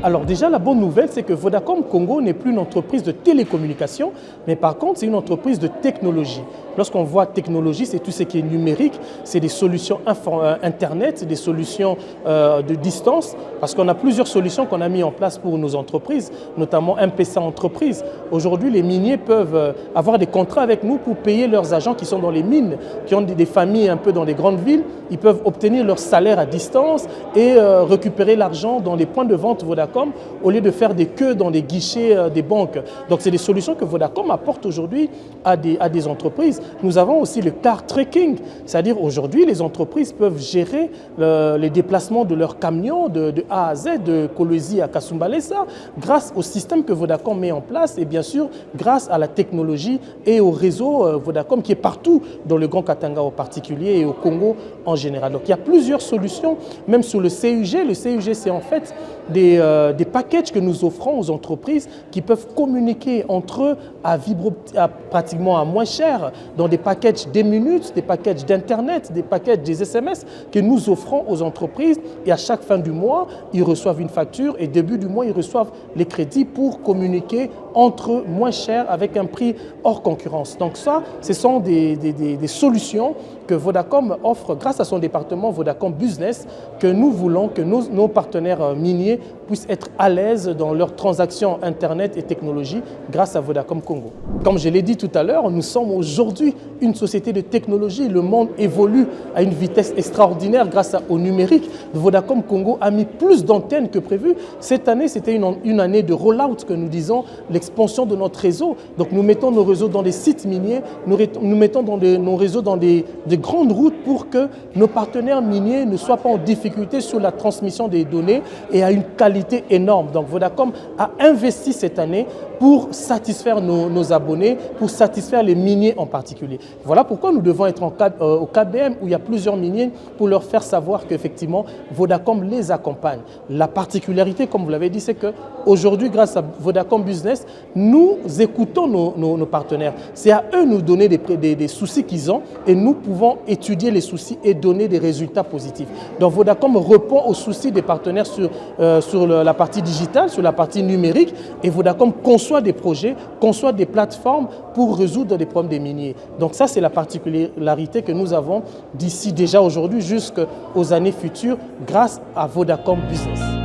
Alors déjà, la bonne nouvelle, c'est que Vodacom Congo n'est plus une entreprise de télécommunication, mais par contre, c'est une entreprise de technologie. Lorsqu'on voit technologie, c'est tout ce qui est numérique, c'est des solutions Internet, c'est des solutions de distance, parce qu'on a plusieurs solutions qu'on a mis en place pour nos entreprises, notamment M-Pesa Entreprise. Aujourd'hui, les miniers peuvent avoir des contrats avec nous pour payer leurs agents qui sont dans les mines, qui ont des familles un peu dans les grandes villes. Ils peuvent obtenir leur salaire à distance et récupérer l'argent dans les points de vente Vodacom au lieu de faire des queues dans les guichets des banques. Donc, c'est des solutions que Vodacom apporte aujourd'hui à des entreprises. Nous avons aussi le car tracking, c'est-à-dire aujourd'hui, les entreprises peuvent gérer les déplacements de leurs camions de A à Z, de Kolwezi à Kasumbalesa, grâce au système que Vodacom met en place et bien sûr grâce à la technologie et au réseau Vodacom qui est partout dans le Grand Katanga en particulier et au Congo en général. Donc il y a plusieurs solutions, même sur le CUG. Le CUG, c'est en fait des packages que nous offrons aux entreprises qui peuvent communiquer entre eux pratiquement à moins cher, dans des packages des minutes, des packages d'Internet, des packages des SMS que nous offrons aux entreprises et à chaque fin du mois, ils reçoivent une facture et début du mois, ils reçoivent les crédits pour communiquer entre eux moins cher avec un prix hors concurrence. Donc ça, ce sont des solutions que Vodacom offre grâce à son département Vodacom Business, que nous voulons que nos partenaires miniers puissent être à l'aise dans leurs transactions Internet et technologie grâce à Vodacom Congo. Comme je l'ai dit tout à l'heure, nous sommes aujourd'hui une société de technologie. Le monde évolue à une vitesse extraordinaire grâce au numérique. Vodacom Congo a mis plus d'antennes que prévu. Cette année, c'était une année de rollout que nous disons, l'expansion de notre réseau. Donc nous mettons nos réseaux dans des sites miniers, nous mettons nos réseaux dans des grandes routes pour que nos partenaires miniers ne soient pas en difficulté sur la transmission des données et à une qualité énorme. Donc Vodacom a investi cette année pour satisfaire nos abonnés, pour satisfaire les miniers en particulier. Voilà pourquoi nous devons être au KBM où il y a plusieurs miniers pour leur faire savoir qu'effectivement Vodacom les accompagne. La particularité, comme vous l'avez dit, c'est qu'aujourd'hui, grâce à Vodacom Business, nous écoutons nos partenaires. C'est à eux de nous donner des soucis qu'ils ont et nous pouvons étudier les soucis et donner des résultats positifs. Donc Vodacom répond aux soucis des partenaires sur la partie digitale, sur la partie numérique et Vodacom conçoit des projets, conçoit des plateformes pour résoudre les problèmes des miniers. Donc ça, c'est la particularité que nous avons d'ici déjà aujourd'hui jusqu'aux années futures grâce à Vodacom Business.